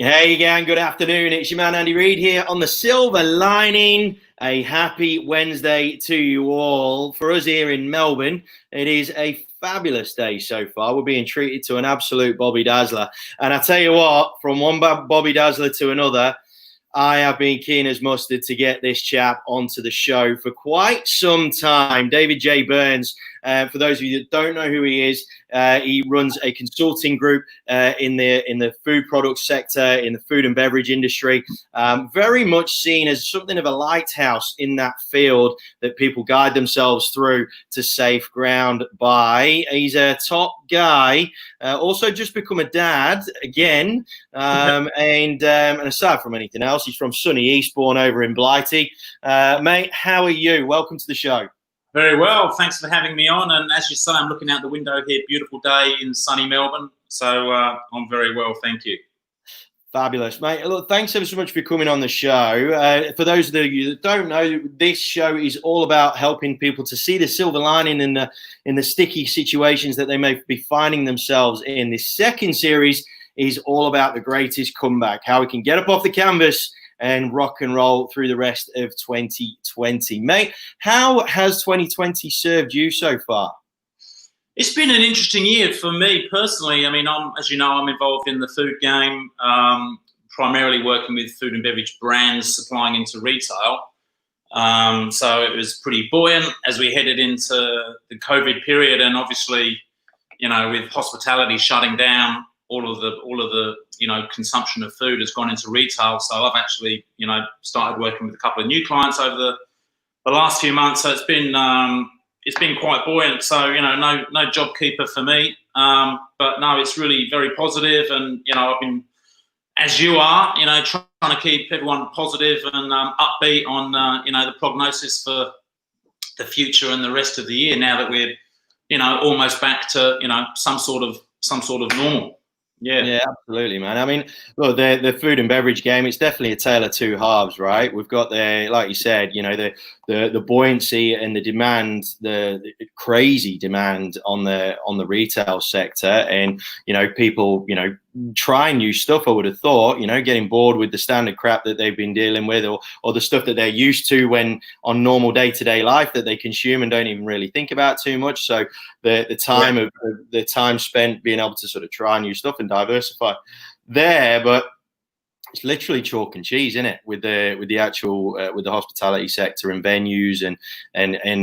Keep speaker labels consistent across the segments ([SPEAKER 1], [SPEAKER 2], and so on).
[SPEAKER 1] Hey gang, good afternoon. It's your man Andy Reid here on the Silver Lining. A happy Wednesday to you all. For us here in Melbourne, it is a fabulous day so far. We're being treated to an absolute Bobby Dazzler. And I tell you what, from one Bobby Dazzler to another, I have been keen as mustard to get this chap onto the show for quite some time. David J. Burns, for those of you that don't know who he is, he runs a consulting group in the food product sector, in the food and beverage industry. Very much seen as something of a lighthouse in that field that people guide themselves through to safe ground by. He's a top guy. Also just become a dad again. And aside from anything else, he's from sunny Eastbourne over in Blighty. Mate, how are you? Welcome to the show.
[SPEAKER 2] Very well. Thanks for having me on. And as you say, I'm looking out the window here. Beautiful day in sunny Melbourne. So I'm very well. Thank you.
[SPEAKER 1] Fabulous, mate. Look, thanks ever so much for coming on the show. For those of you that don't know, this show is all about helping people to see the silver lining in the sticky situations that they may be finding themselves in. This second series is all about the greatest comeback, how we can get up off the canvas and rock and roll through the rest of 2020. Mate, how has 2020 served you so far?
[SPEAKER 2] It's been an interesting year for me personally. I mean, as you know, I'm involved in the food game, primarily working with food and beverage brands supplying into retail. So it was pretty buoyant as we headed into the COVID period, and obviously, you know, with hospitality shutting down, all of the consumption of food has gone into retail. So I've actually started working with a couple of new clients over the last few months. So it's been quite buoyant. So no job keeper for me, but no, it's really very positive. And I've been, as you are, trying to keep everyone positive and upbeat on the prognosis for the future and the rest of the year. Now that we're almost back to some sort of normal.
[SPEAKER 1] Yeah, absolutely, man. I mean, look, the food and beverage game, it's definitely a tale of two halves, right? We've got like you said, the buoyancy and the demand, the crazy demand on the retail sector, and people trying new stuff. I would have thought, getting bored with the standard crap that they've been dealing with, or the stuff that they're used to when on normal day-to-day life that they consume and don't even really think about too much. So the time spent being able to sort of try new stuff and diversify there, but it's literally chalk and cheese, isn't it? With the actual with the hospitality sector and venues and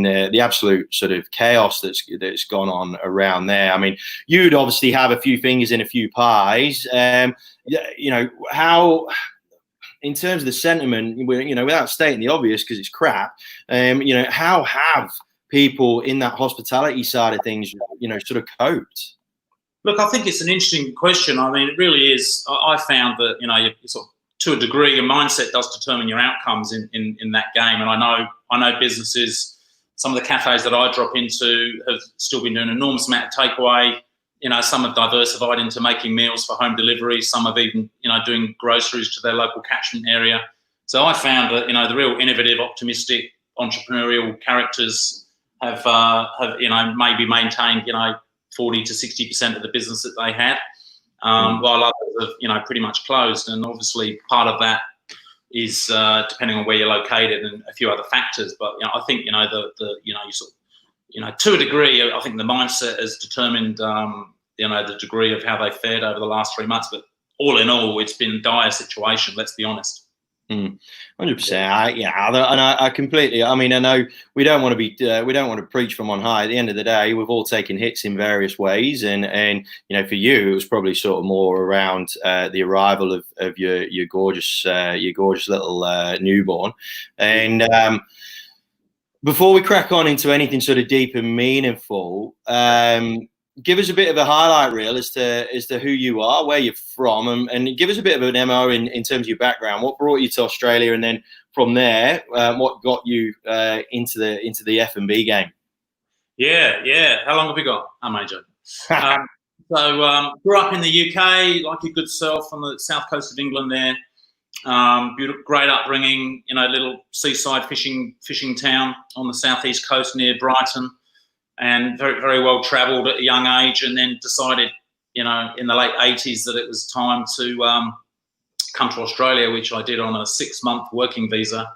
[SPEAKER 1] the absolute sort of chaos that's gone on around there. I mean, you'd obviously have a few fingers in a few pies. How, in terms of the sentiment, without stating the obvious because it's crap. How have people in that hospitality side of things, sort of coped?
[SPEAKER 2] Look, I think it's an interesting question. I mean, it really is. I found that, sort of, to a degree, your mindset does determine your outcomes in that game. And I know businesses, some of the cafes that I drop into have still been doing an enormous amount of takeaway. Some have diversified into making meals for home delivery. Some have even, doing groceries to their local catchment area. So I found that, the real innovative, optimistic, entrepreneurial characters have maybe maintained, 40 to 60% of the business that they had, while others have, pretty much closed. And obviously part of that is depending on where you're located and a few other factors. But I think to a degree, I think the mindset has determined the degree of how they fared over the last 3 months. But all in all, it's been a dire situation. Let's be honest.
[SPEAKER 1] 100%. I completely. I mean, I know we don't want to preach from on high. At the end of the day, we've all taken hits in various ways, and for you, it was probably sort of more around the arrival of your gorgeous little newborn. And before we crack on into anything sort of deep and meaningful, give us a bit of a highlight reel as to who you are, where you're from, and give us a bit of an MO in terms of your background. What brought you to Australia, and then from there, what got you into the F&B game?
[SPEAKER 2] Yeah. How long have we got? I'm joking. So grew up in the UK, like your good self, on the south coast of England there. Beautiful, great upbringing, little seaside fishing town on the southeast coast near Brighton. And very, very well travelled at a young age, and then decided, in the late 80s that it was time to come to Australia, which I did on a 6-month working visa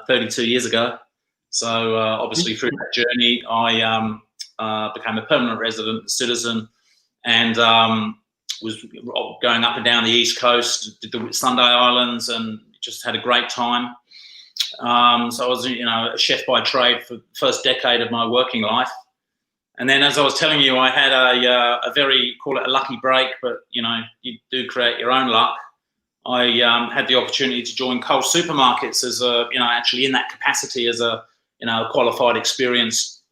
[SPEAKER 2] 32 years ago. So obviously through that journey, I became a permanent resident citizen, and was going up and down the East Coast, did the Sunday Islands, and just had a great time. So I was, a chef by trade for the first decade of my working life. And then, as I was telling you, I had a very, call it a lucky break, but, you do create your own luck. I had the opportunity to join Coles Supermarkets as actually in that capacity as a, qualified, experienced,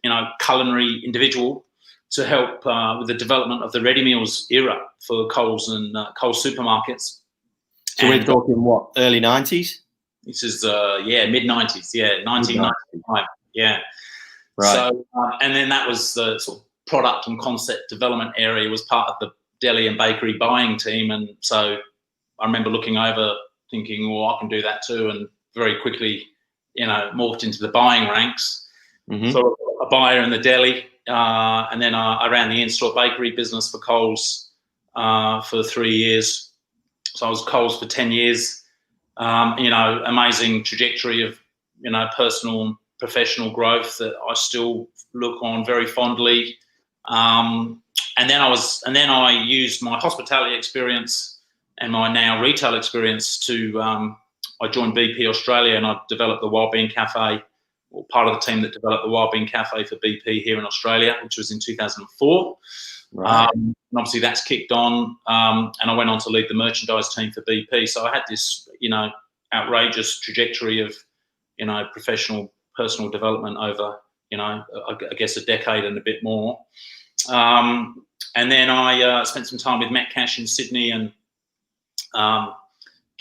[SPEAKER 2] culinary individual to help with the development of the ready meals era for Coles and Coles Supermarkets.
[SPEAKER 1] So we're talking what, early 90s?
[SPEAKER 2] This is, mid-90s, 1995, yeah.
[SPEAKER 1] Right.
[SPEAKER 2] So, and then that was the sort of product and concept development area, was part of the deli and bakery buying team. And so I remember looking over thinking, well, I can do that too. And very quickly, morphed into the buying ranks.
[SPEAKER 1] Mm-hmm.
[SPEAKER 2] So a buyer in the deli. And then I ran the in-store bakery business for Coles for 3 years. So I was Coles for 10 years. Amazing trajectory of, personal and professional growth that I still look on very fondly. And then I used my hospitality experience and my now retail experience to, I joined BP Australia, and I developed the Wild Bean Cafe, or part of the team that developed the Wild Bean Cafe for BP here in Australia, which was in 2004.
[SPEAKER 1] Right.
[SPEAKER 2] And obviously that's kicked on, and I went on to lead the merchandise team for BP. So I had this, outrageous trajectory of, professional, personal development over, I guess a decade and a bit more. And then I spent some time with Metcash in Sydney, and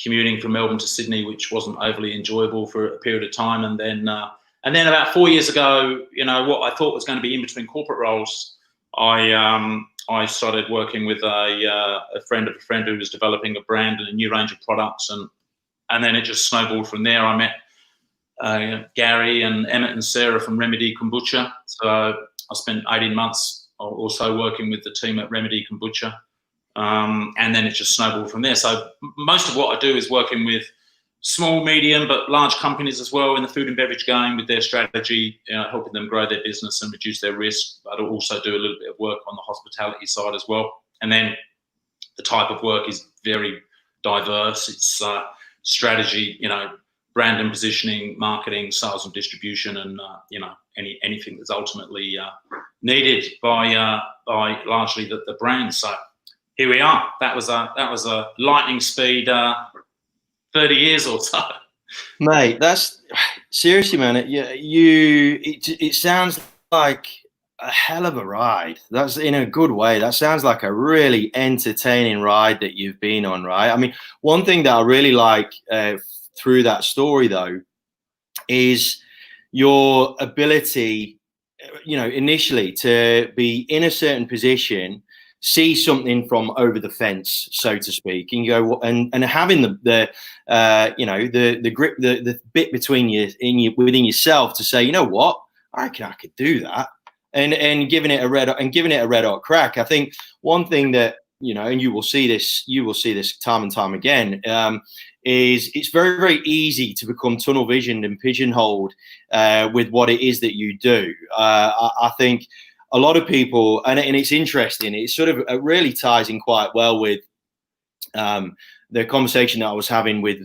[SPEAKER 2] commuting from Melbourne to Sydney, which wasn't overly enjoyable for a period of time. And then about 4 years ago, what I thought was going to be in between corporate roles, I started working with a friend of a friend who was developing a brand and a new range of products, and then it just snowballed from there. I met Gary and Emmett and Sarah from Remedy Kombucha. So I spent 18 months or so working with the team at Remedy Kombucha, and then it just snowballed from there. So most of what I do is working with small, medium, but large companies as well in the food and beverage game with their strategy, helping them grow their business and reduce their risk. But I also do a little bit of work on the hospitality side as well. And then the type of work is very diverse. It's strategy, brand and positioning, marketing, sales and distribution, and anything that's ultimately needed by largely the brand. So here we are. That was a lightning speed 30 years or so.
[SPEAKER 1] Mate, that's seriously, man. It sounds like a hell of a ride. That's in a good way. That sounds like a really entertaining ride that you've been on, right? I mean, one thing that I really like through that story, though, is your ability, initially to be in a certain position, see something from over the fence, so to speak, and go and having the grip, the bit between you within yourself to say, you know what, I reckon I could do that, and giving it a red hot crack. I think one thing that and you will see this time and time again, is it's very, very easy to become tunnel visioned and pigeonholed with what it is that you do. I think a lot of people, and it's interesting, it sort of really ties in quite well with the conversation that I was having with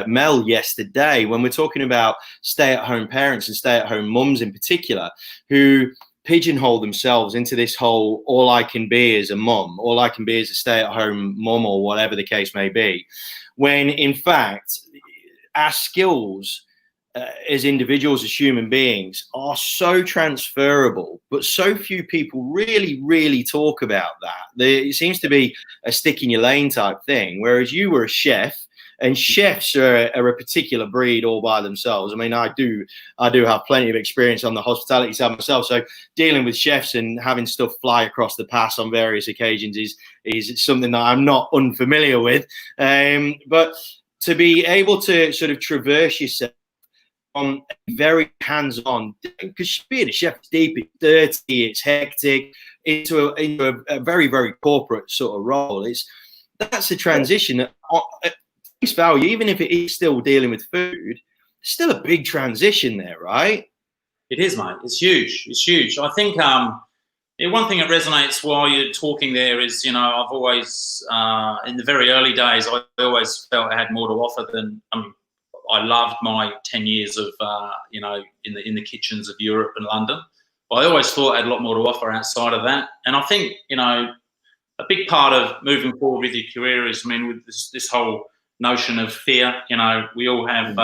[SPEAKER 1] Mel yesterday, when we're talking about stay-at-home parents and stay-at-home mums in particular, who pigeonhole themselves into this whole, all I can be as a mum, all I can be as a stay-at-home mum, or whatever the case may be, when in fact our skills as individuals, as human beings, are so transferable, but so few people really, really talk about that. It seems to be a stick in your lane type thing, whereas you were a chef, and chefs are a particular breed all by themselves. I mean, I do have plenty of experience on the hospitality side myself, so dealing with chefs and having stuff fly across the pass on various occasions is something that I'm not unfamiliar with. But to be able to sort of traverse yourself on very hands-on, because being a chef is deep, it's dirty, it's hectic, into a very, very corporate sort of role. That's a transition that, face value, even if it is still dealing with food, still a big transition there, right?
[SPEAKER 2] It is, mate. It's huge. It's huge. I think one thing that resonates while you're talking there is, I've always, in the very early days, I always felt I had more to offer than, I loved my 10 years of, in the kitchens of Europe and London. But I always thought I had a lot more to offer outside of that. And I think, a big part of moving forward with your career is, with this whole notion of fear, we all have,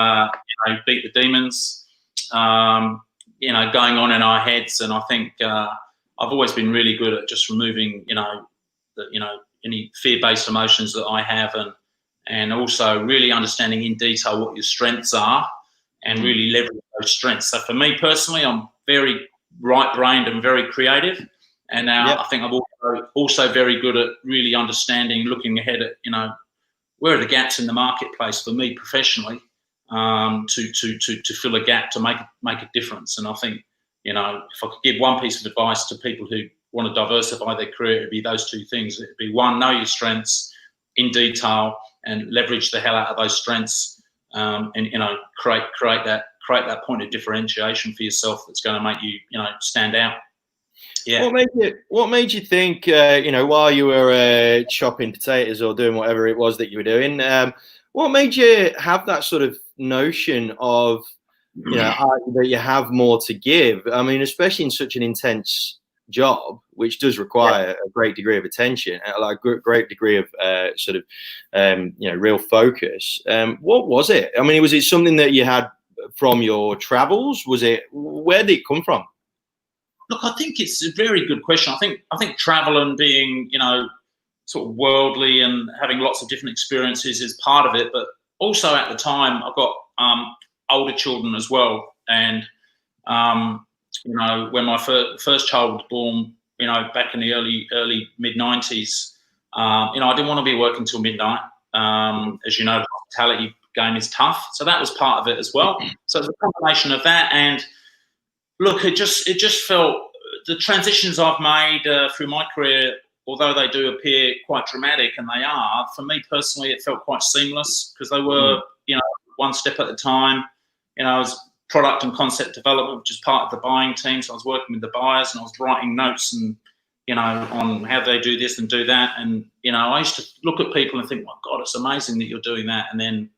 [SPEAKER 2] beat the demons, going on in our heads. And I think I've always been really good at just removing, any fear-based emotions that I have, and also really understanding in detail what your strengths are and really leverage those strengths. So for me personally, I'm very right-brained and very creative. And I think I'm also very good at really understanding, looking ahead at, where are the gaps in the marketplace for me professionally, to fill a gap, to make a difference. And I think, if I could give one piece of advice to people who want to diversify their career, it'd be those two things. It'd be, one, know your strengths in detail and leverage the hell out of those strengths, and create that point of differentiation for yourself that's going to make you stand out. Yeah.
[SPEAKER 1] What made you think, while you were chopping potatoes or doing whatever it was that you were doing, what made you have that sort of notion of, that you have more to give? I mean, especially in such an intense job, which does require a great degree of attention, like a great degree of real focus. What was it? I mean, was it something that you had from your travels? Where did it come from?
[SPEAKER 2] Look, I think it's a very good question. I think travel and being, sort of worldly and having lots of different experiences is part of it. But also at the time, I've got older children as well. And, when my first child was born, back in the early mid-90s, I didn't want to be working till midnight. As you know, the hospitality game is tough. So that was part of it as well. So it was a combination of that. And look, it just felt, the transitions I've made through my career, although they do appear quite dramatic, and they are, for me personally, it felt quite seamless, because they were, one step at a time. I was product and concept development, which is part of the buying team. So I was working with the buyers, and I was writing notes and, on how they do this and do that. And, I used to look at people and think, my God, it's amazing that you're doing that. And then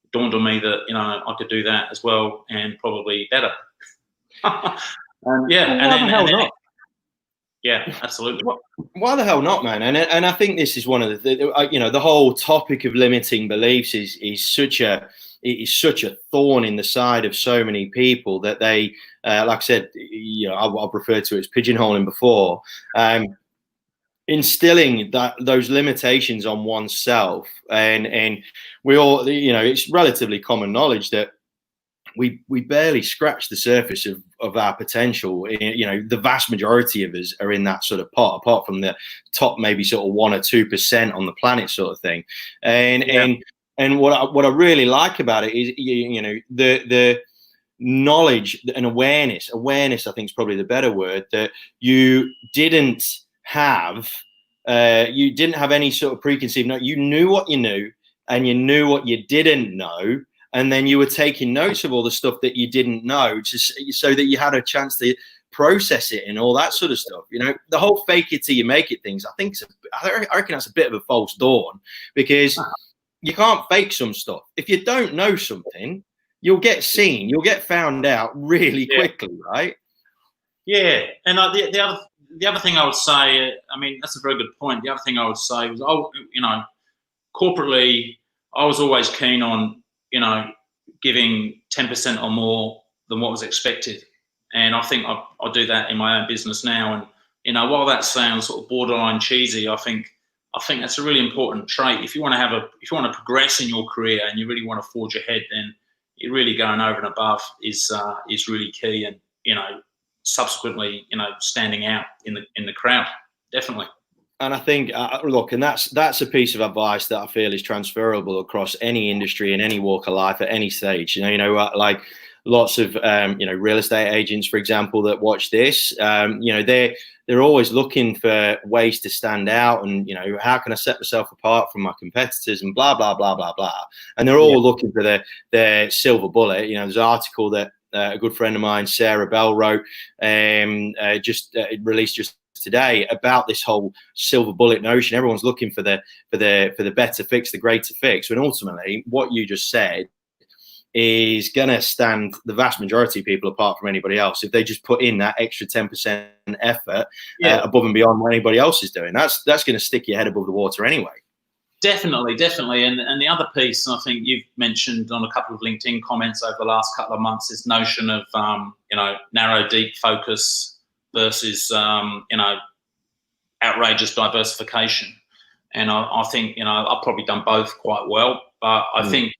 [SPEAKER 2] it dawned on me that, I could do that as well, and probably better. Yeah, absolutely.
[SPEAKER 1] Why the hell not, man? And I think this is one of the whole topic of limiting beliefs is such a thorn in the side of so many people that they, like I said, I've referred to it as pigeonholing before, instilling those limitations on oneself, and we all, it's relatively common knowledge that we barely scratch the surface of our potential. The vast majority of us are in that sort of pot, apart from the top maybe sort of 1 or 2% on the planet sort of thing. And what I really like about it is, the knowledge and awareness, I think is probably the better word, that you didn't have any sort of preconceived notion. You knew what you knew, and you knew what you didn't know. And then you were taking notes of all the stuff that you didn't know, so that you had a chance to process it and all that sort of stuff. The whole fake it till you make it things, I reckon that's a bit of a false dawn, because you can't fake some stuff. If you don't know something, you'll get seen, you'll get found out really quickly, right?
[SPEAKER 2] Yeah. And the other thing I would say, that's a very good point. The other thing I would say was, corporately, I was always keen on, giving 10% or more than what was expected. And I think I do that in my own business now. And, while that sounds sort of borderline cheesy, I think that's a really important trait. If you want to progress in your career and you really want to forge ahead, then you're really going over and above is really key. And, subsequently, standing out in the crowd, definitely.
[SPEAKER 1] And I think, look, and that's a piece of advice that I feel is transferable across any industry in any walk of life at any stage. Like lots of real estate agents, for example, that watch this. They're always looking for ways to stand out, and how can I set myself apart from my competitors, and blah blah blah blah blah. And they're all looking for their silver bullet. There's an article that a good friend of mine, Sarah Bell, wrote, released just today, about this whole silver bullet notion. Everyone's looking for the better fix, the greater fix, when ultimately what you just said is going to stand the vast majority of people apart from anybody else if they just put in that extra 10% effort above and beyond what anybody else is doing. That's going to stick your head above the water anyway.
[SPEAKER 2] Definitely. And the other piece, I think you've mentioned on a couple of LinkedIn comments over the last couple of months, this notion of narrow, deep focus versus outrageous diversification. And I think I've probably done both quite well, but I think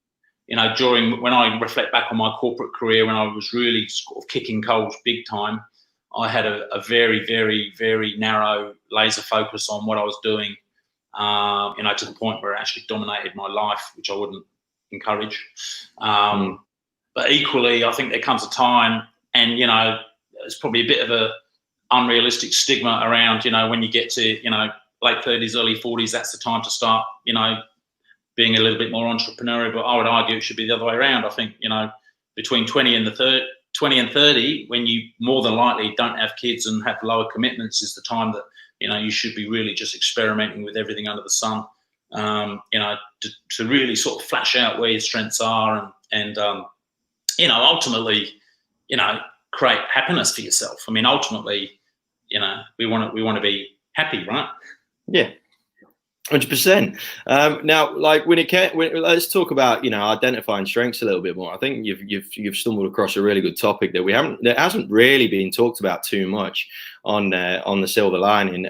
[SPEAKER 2] when I reflect back on my corporate career, when I was really sort of kicking coals big time, I had a very, very, very narrow laser focus on what I was doing, to the point where it actually dominated my life, which I wouldn't encourage. But equally, I think there comes a time, and, it's probably a bit of a unrealistic stigma around, when you get to, late 30s, early 40s, that's the time to start, being a little bit more entrepreneurial. But I would argue it should be the other way around. I think, between 20 and 30, when you more than likely don't have kids and have lower commitments, is the time that, you should be really just experimenting with everything under the sun, to really sort of flash out where your strengths are and ultimately, create happiness for yourself. I mean, ultimately, we want to be happy, right?
[SPEAKER 1] Yeah. 100%. Now, like let's talk about identifying strengths a little bit more. I think you've stumbled across a really good topic that hasn't really been talked about too much on the silver lining.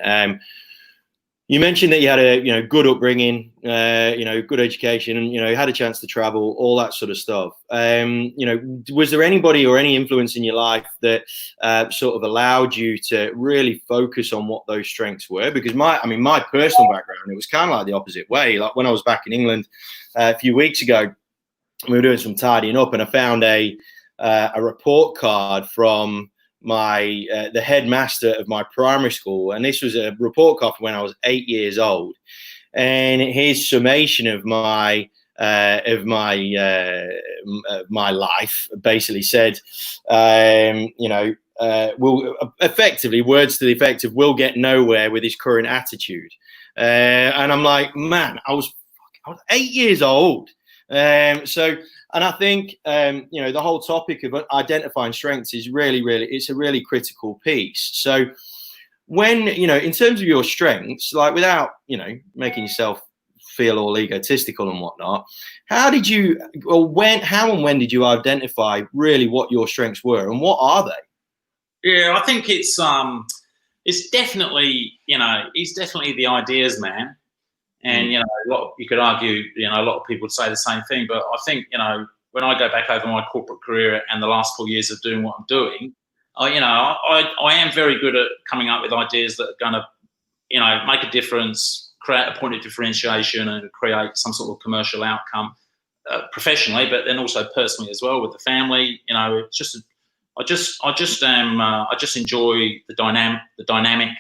[SPEAKER 1] You mentioned that you had a good upbringing, good education, and had a chance to travel, all that sort of stuff. Was there anybody or any influence in your life that sort of allowed you to really focus on what those strengths were? Because my personal background, it was kind of like the opposite way. Like when I was back in England a few weeks ago, we were doing some tidying up, and I found a report card from the headmaster of my primary school, and this was a report card from when I was 8 years old, and his summation of my life basically said, will effectively, words to the effect of, "We'll get nowhere with his current attitude," and I'm like, man, I was 8 years old. And I think, the whole topic of identifying strengths is it's a really critical piece. So when, in terms of your strengths, like without, making yourself feel all egotistical and whatnot, how and when did you identify really what your strengths were, and what are they?
[SPEAKER 2] Yeah, I think it's definitely, he's definitely the ideas man. And, you could argue, a lot of people would say the same thing. But I think, when I go back over my corporate career and the last 4 years of doing what I'm doing, I am very good at coming up with ideas that are going to, make a difference, create a point of differentiation, and create some sort of commercial outcome professionally, but then also personally as well with the family. It's just, I just enjoy the dynamic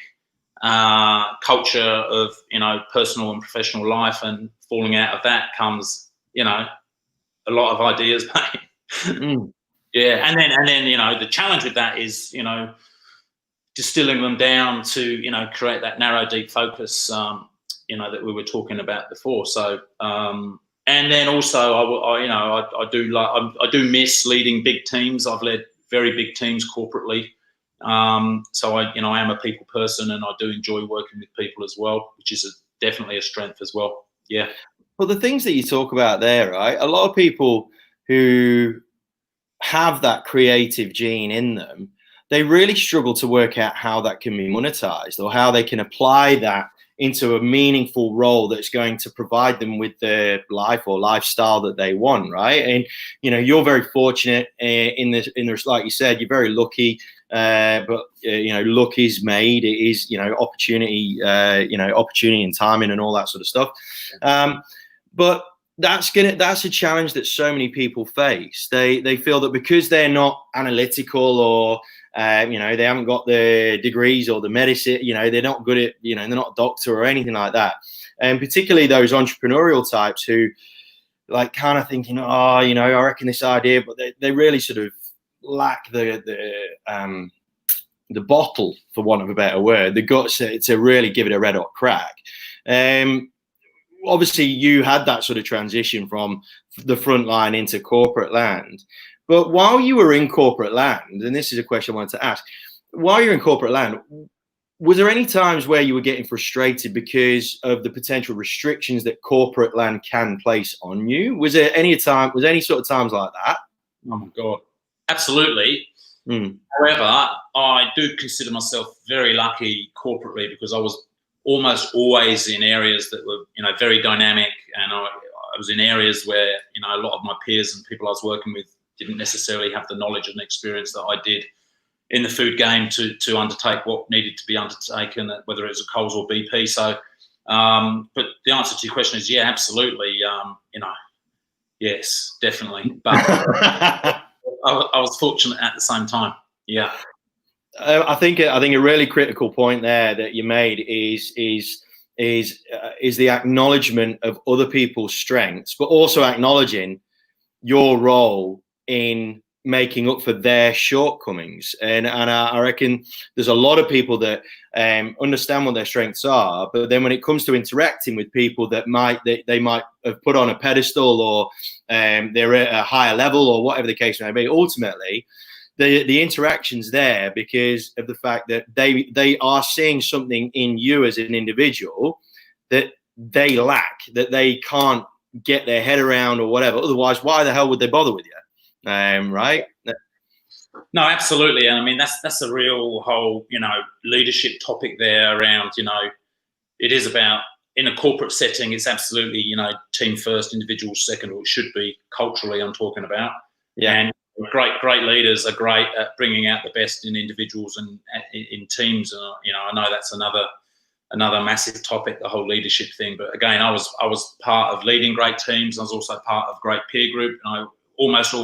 [SPEAKER 2] culture of personal and professional life, and falling out of that comes a lot of ideas, mate. Yeah, and then the challenge with that is distilling them down to create that narrow, deep focus that we were talking about before. So and then also I do miss leading big teams. I've led very big teams corporately. So I am a people person, and I do enjoy working with people as well, which is definitely a strength as well. Yeah.
[SPEAKER 1] Well, the things that you talk about there, right? A lot of people who have that creative gene in them, they really struggle to work out how that can be monetized, or how they can apply that into a meaningful role that's going to provide them with the life or lifestyle that they want, right? And you're very fortunate in this, like you said, you're very lucky. But luck is made. It is opportunity, opportunity and timing and all that sort of stuff. But that's a challenge that so many people face. They feel that because they're not analytical, or they haven't got the degrees or the medicine, they're not good at, they're not a doctor or anything like that. And particularly those entrepreneurial types who like kind of thinking, I reckon this idea, but they really sort of lack the bottle, for want of a better word, the guts to really give it a red hot crack. Obviously, you had that sort of transition from the front line into corporate land. But while you were in corporate land, and this is a question I wanted to ask, while you're in corporate land, was there any times where you were getting frustrated because of the potential restrictions that corporate land can place on you? Was there any sort of times like that?
[SPEAKER 2] Oh my God, absolutely. However, I do consider myself very lucky corporately, because I was almost always in areas that were, very dynamic, and I was in areas where, a lot of my peers and people I was working with didn't necessarily have the knowledge and experience that I did in the food game to undertake what needed to be undertaken, whether it was a Coles or BP. So, but the answer to your question is, yeah, absolutely. Yes, definitely. But I was fortunate at the same time. Yeah.
[SPEAKER 1] I think a really critical point there that you made is the acknowledgement of other people's strengths, but also acknowledging your role in making up for their shortcomings. And I reckon there's a lot of people that understand what their strengths are, but then when it comes to interacting with people that they might have put on a pedestal, or they're at a higher level, or whatever the case may be, ultimately the interaction's there because of the fact that they are seeing something in you as an individual that they lack, that they can't get their head around or whatever. Otherwise, why the hell would they bother with you? Right?
[SPEAKER 2] No, absolutely. And I mean, that's a real whole, leadership topic there around, it is about, in a corporate setting, it's absolutely, team first, individual second, or it should be culturally, I'm talking about.
[SPEAKER 1] Yeah.
[SPEAKER 2] And great leaders are great at bringing out the best in individuals and in teams. And, I know that's another massive topic, the whole leadership thing. But again, I was part of leading great teams. I was also part of great peer group, and I almost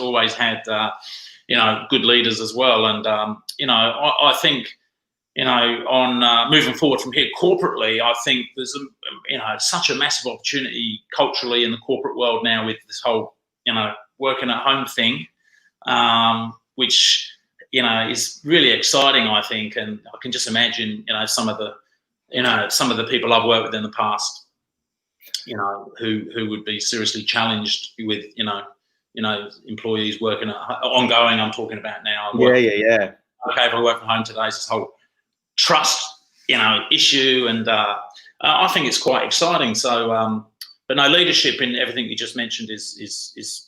[SPEAKER 2] always had, good leaders as well. And, I think, on moving forward from here corporately, I think there's, such a massive opportunity culturally in the corporate world now with this whole, working at home thing, which, is really exciting, I think. And I can just imagine, some of the people I've worked with in the past, who would be seriously challenged with, employees working ongoing. I'm talking about now.
[SPEAKER 1] Yeah.
[SPEAKER 2] Okay, if I work from home today, it's this whole trust, issue, and I think it's quite exciting. So, but no, leadership in everything you just mentioned is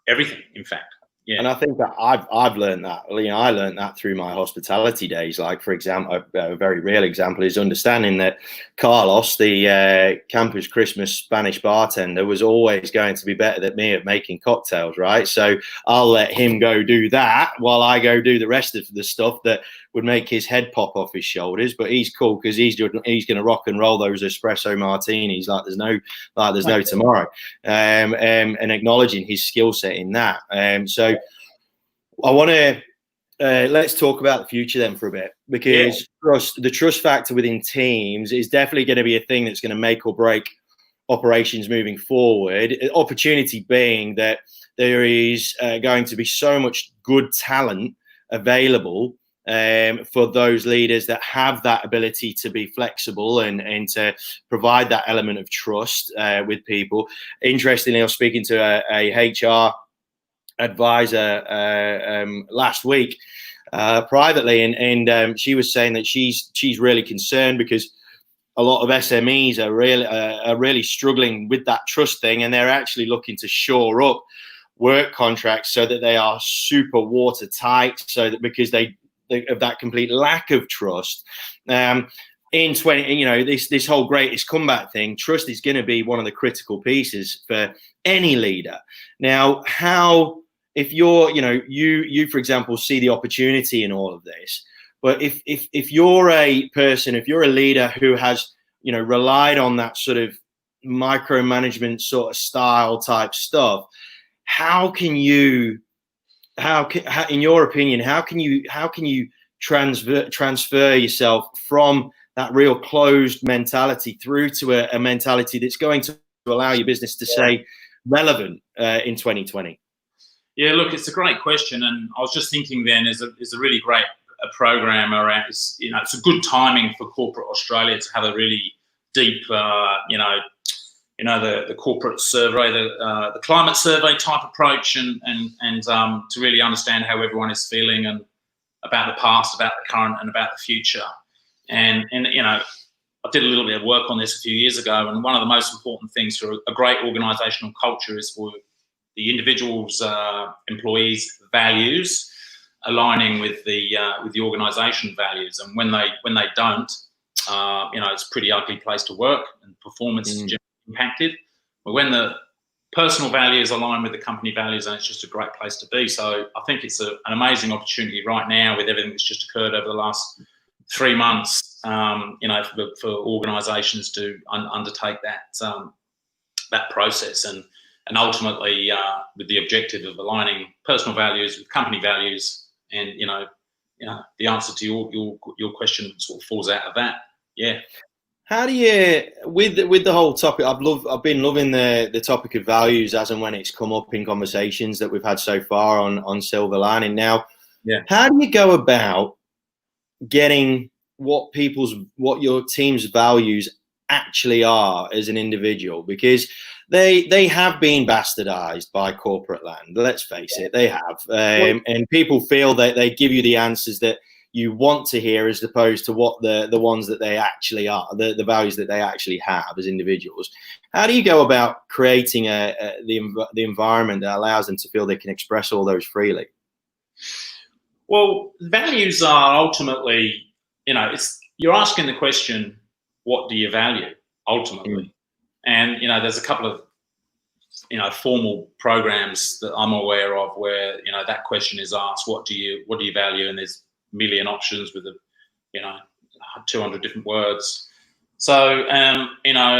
[SPEAKER 2] everything. In fact. Yeah.
[SPEAKER 1] And I think that I've learned that. I learned that through my hospitality days. Like, for example, a very real example is understanding that Carlos, the campus Christmas Spanish bartender, was always going to be better than me at making cocktails, right? So I'll let him go do that while I go do the rest of the stuff that would make his head pop off his shoulders. But he's cool because he's going to rock and roll those espresso martinis like there's no tomorrow, and acknowledging his skill set in that. So I want to let's talk about the future then for a bit, because the trust factor within teams is definitely going to be a thing that's going to make or break operations moving forward. Opportunity being that there is going to be so much good talent available for those leaders that have that ability to be flexible and to provide that element of trust with people. Interestingly, I was speaking to a HR advisor last week privately, and she was saying that she's really concerned because a lot of SMEs are really struggling with that trust thing, and they're actually looking to shore up work contracts so that they are super watertight, so that because they of that complete lack of trust. In this whole greatest comeback thing, trust is going to be one of the critical pieces for any leader. Now, if you're, you for example, see the opportunity in all of this, but if you're a person, if you're a leader who has, relied on that sort of micromanagement sort of style type stuff. How can you, in your opinion, how can you transfer yourself from that real closed mentality through to a mentality that's going to allow your business to stay relevant in 2020?
[SPEAKER 2] Yeah, look, it's a great question, and I was just thinking then is a really great program around. It's a good timing for corporate Australia to have a really deep, the corporate survey, the climate survey type approach, and to really understand how everyone is feeling and about the past, about the current, and about the future. And I did a little bit of work on this a few years ago, and one of the most important things for a great organisational culture is for the individual's employees' values aligning with the organisation values. And when they don't, it's a pretty ugly place to work, and performance is generally impacted. But when the personal values align with the company values, and it's just a great place to be. So I think it's an amazing opportunity right now with everything that's just occurred over the last 3 months, for organisations to undertake that process, and ultimately with the objective of aligning personal values with company values. And the answer to your question sort of falls out of that. Yeah. How do you,
[SPEAKER 1] with the whole topic, I've been loving the topic of values as and when it's come up in conversations that we've had so far on Silver Lining. Now, how do you go about getting what your team's values actually are as an individual? Because they have been bastardized by corporate land. Let's face it, they have. And people feel that they give you the answers that you want to hear as opposed to what the ones that they actually are, the values that they actually have as individuals. How do you go about creating the environment that allows them to feel they can express all those freely?
[SPEAKER 2] Well, values are ultimately, you're asking the question, what do you value ultimately? And, there's a couple of, formal programs that I'm aware of where, that question is asked, what do you value? And there's a million options with 200 different words. So, and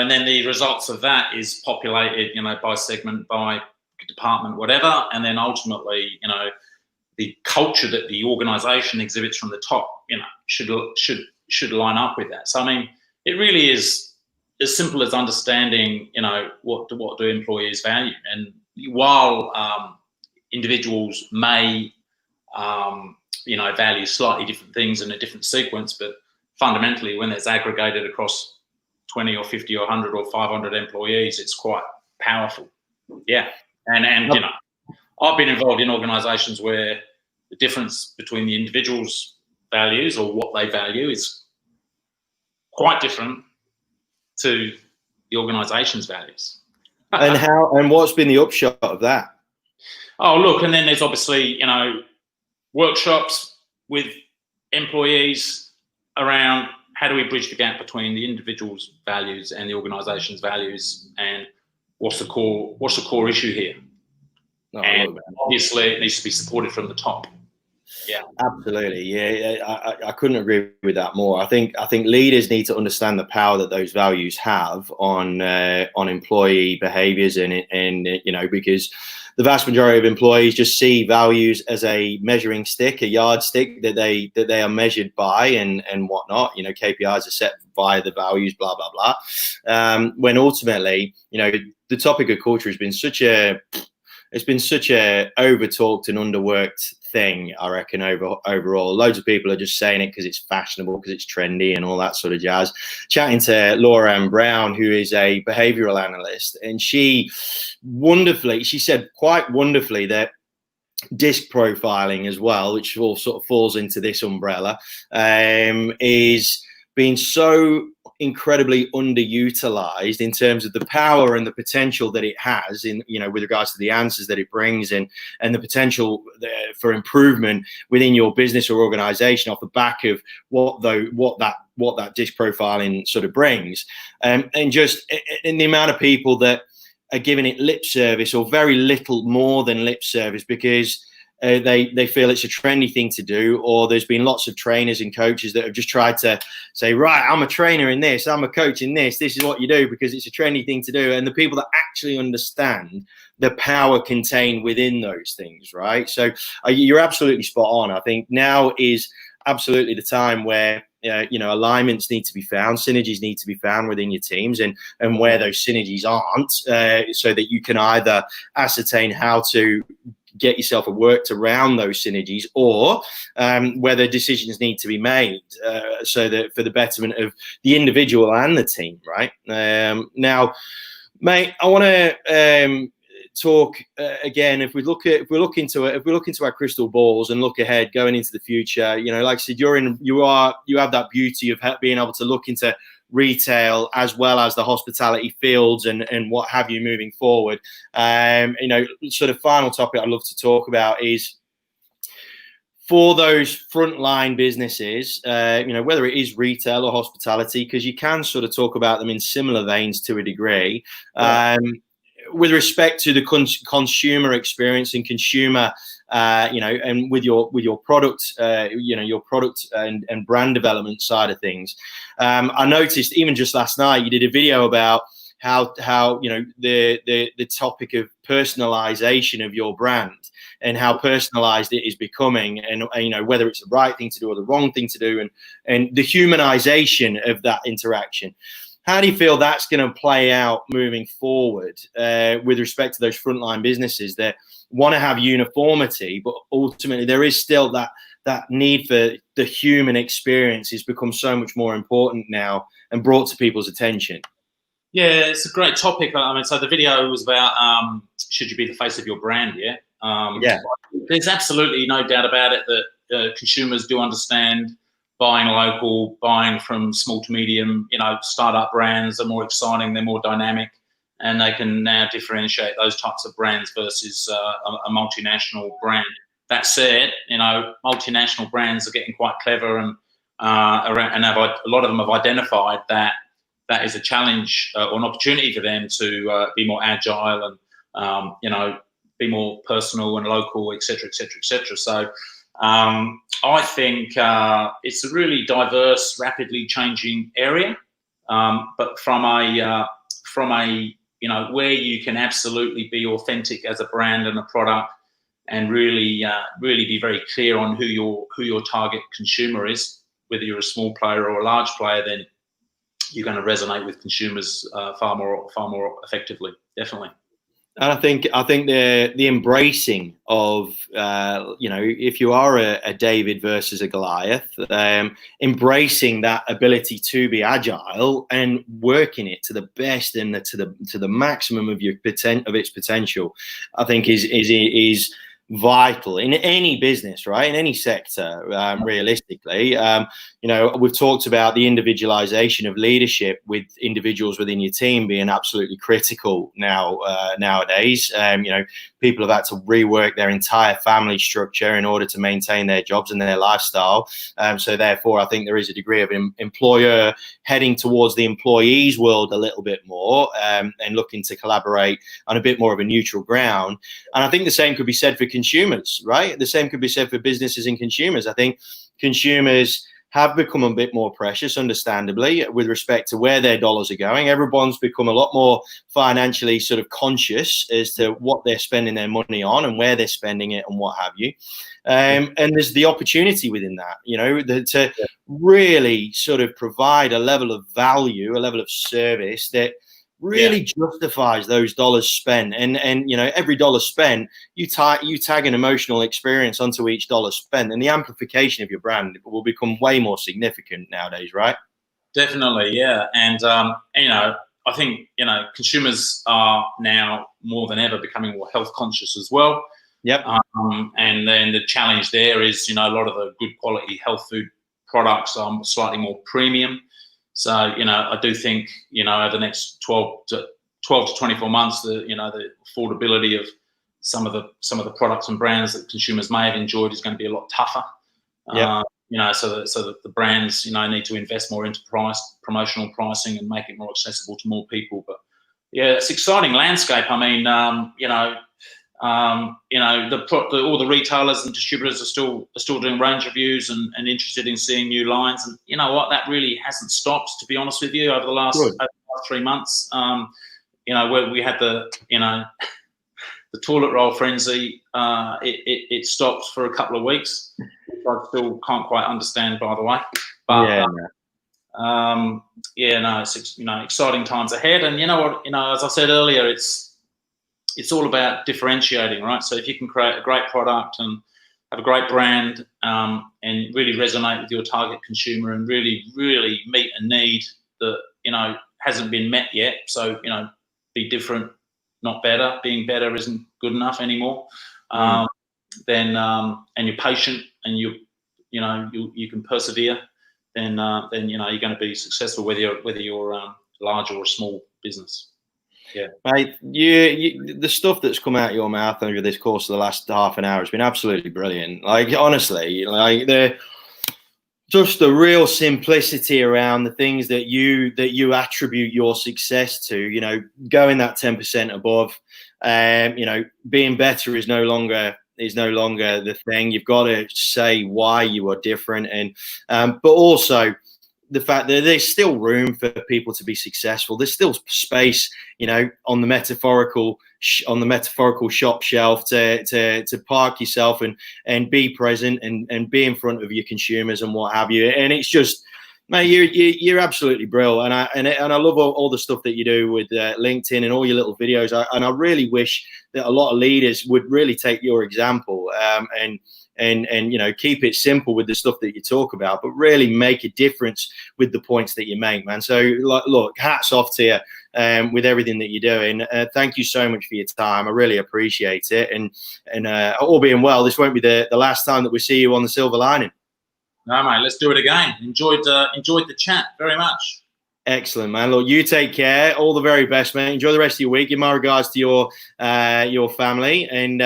[SPEAKER 2] then the results of that is populated, by segment, by department, whatever. And then ultimately, the culture that the organisation exhibits from the top, should line up with that. So, I mean, it really is as simple as understanding, what do employees value. And while individuals may, value slightly different things in a different sequence, but fundamentally, when it's aggregated across 20 or 50 or 100 or 500 employees, it's quite powerful. Yeah. And I've been involved in organisations where the difference between the individual's values or what they value is quite different to the organisation's values.
[SPEAKER 1] And what's been the upshot of that?
[SPEAKER 2] Oh, look, and then there's obviously, workshops with employees around how do we bridge the gap between the individual's values and the organisation's values, and what's the core issue here? Oh, and obviously it needs to be supported from the top. Yeah,
[SPEAKER 1] absolutely. Yeah, I couldn't agree with that more. I think leaders need to understand the power that those values have on employee behaviours, and because the vast majority of employees just see values as a measuring stick, a yardstick that they are measured by and whatnot. KPIs are set by the values, blah blah blah. When ultimately, the topic of culture has been such a over-talked and underworked thing, I reckon, overall. Loads of people are just saying it because it's fashionable, because it's trendy and all that sort of jazz. Chatting to Laura Ann Brown, who is a behavioural analyst, and she said quite wonderfully that disc profiling as well, which all sort of falls into this umbrella, is being so incredibly underutilized in terms of the power and the potential that it has in, with regards to the answers that it brings and the potential for improvement within your business or organization off the back of what that disc profiling sort of brings. And just in the amount of people that are giving it lip service or very little more than lip service, because they feel it's a trendy thing to do, or there's been lots of trainers and coaches that have just tried to say, right, I'm a trainer in this, I'm a coach in this is what you do because it's a trendy thing to do. And the people that actually understand the power contained within those things, right? So you're absolutely spot on. I think now is absolutely the time where alignments need to be found, synergies need to be found within your teams, and where those synergies aren't, so that you can either ascertain how to get yourself worked around those synergies, or whether decisions need to be made so that for the betterment of the individual and the team, right? Now, mate, I want to talk again. If we look into our crystal balls and look ahead, going into the future, like I said, you have that beauty of being able to look into retail as well as the hospitality fields and what have you moving forward. Sort of final topic I'd love to talk about is for those frontline businesses, whether it is retail or hospitality, because you can sort of talk about them in similar veins to a degree. Right. With respect to the consumer experience and consumer, and with your product, your product and brand development side of things, I noticed even just last night you did a video about how the topic of personalization of your brand and how personalized it is becoming, and whether it's the right thing to do or the wrong thing to do, and the humanization of that interaction. How do you feel that's going to play out moving forward with respect to those frontline businesses that want to have uniformity, but ultimately there is still that need for the human experience has become so much more important now and brought to people's attention?
[SPEAKER 2] Yeah, it's a great topic. I mean, so the video was about should you be the face of your brand? Yeah.
[SPEAKER 1] Yeah.
[SPEAKER 2] There's absolutely no doubt about it that consumers do understand buying local, buying from small to medium, startup brands are more exciting, they're more dynamic, and they can now differentiate those types of brands versus a multinational brand. That said, multinational brands are getting quite clever and a lot of them have identified that is a challenge or an opportunity for them to be more agile and be more personal and local, et cetera, et cetera, et cetera. So I think it's a really diverse, rapidly changing area, but from a where you can absolutely be authentic as a brand and a product, and really be very clear on who your target consumer is, whether you're a small player or a large player, then you're going to resonate with consumers far more effectively, definitely.
[SPEAKER 1] And I think the embracing of if you are a David versus a Goliath, embracing that ability to be agile and working it to the best and to the maximum of its potential, I think is vital in any business, right? In any sector, realistically. We've talked about the individualization of leadership with individuals within your team being absolutely critical nowadays. People have had to rework their entire family structure in order to maintain their jobs and their lifestyle. So therefore, I think there is a degree of employer heading towards the employees world a little bit more, and looking to collaborate on a bit more of a neutral ground. And I think the same could be said for consumers, right? The same could be said for businesses and consumers. I think consumers have become a bit more precious, understandably, with respect to where their dollars are going. Everyone's become a lot more financially sort of conscious as to what they're spending their money on and where they're spending it and what have you. And there's the opportunity within that, to really sort of provide a level of value, a level of service that really justifies those dollars spent. And every dollar spent, you tag an emotional experience onto each dollar spent, and the amplification of your brand will become way more significant nowadays, right?
[SPEAKER 2] Definitely, yeah. And I think consumers are now more than ever becoming more health conscious as well.
[SPEAKER 1] Yep.
[SPEAKER 2] And then the challenge there is a lot of the good quality health food products are slightly more premium. So, I do think, over the next 12 to 24 months, the affordability of some of the products and brands that consumers may have enjoyed is going to be a lot tougher. So that the brands, need to invest more into promotional pricing and make it more accessible to more people. But yeah, it's an exciting landscape. I mean, You know, all the retailers and distributors are still doing range reviews and interested in seeing new lines. And you know what, that really hasn't stopped, to be honest with you, over the last 3 months. You know, where we had the toilet roll frenzy, it stopped for a couple of weeks, which I still can't quite understand, by the way. But it's exciting times ahead. And you know what, as I said earlier, it's all about differentiating, right? So if you can create a great product and have a great brand, and really resonate with your target consumer, and really meet a need that hasn't been met yet. So be different, not better. Being better isn't good enough anymore. Then and you're patient, and you can persevere. Then you're going to be successful, whether you're large or a small business. Yeah,
[SPEAKER 1] mate. The stuff that's come out of your mouth over this course of the last half an hour has been absolutely brilliant. Like, honestly, like just the real simplicity around the things that you attribute your success to. Going that 10% above. Being better is no longer the thing. You've got to say why you are different, and but also the fact that there's still room for people to be successful. There's still space, on the metaphorical shop shelf to park yourself and be present and be in front of your consumers and what have you. And it's just, mate, you're absolutely brilliant. And I love all the stuff that you do with LinkedIn and all your little videos. And I really wish that a lot of leaders would really take your example and keep it simple with the stuff that you talk about, but really make a difference with the points that you make, man. So look, hats off to you with everything that you're doing. Thank you so much for your time. I really appreciate it. And all being well, this won't be the last time that we see you on the Silver Lining.
[SPEAKER 2] No, mate, let's do it again. Enjoyed the chat very much.
[SPEAKER 1] Excellent, man. Look, you take care. All the very best, man. Enjoy the rest of your week. Give my regards to your family, and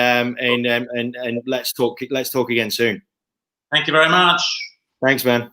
[SPEAKER 1] let's talk again soon.
[SPEAKER 2] Thank you very much.
[SPEAKER 1] Thanks, man.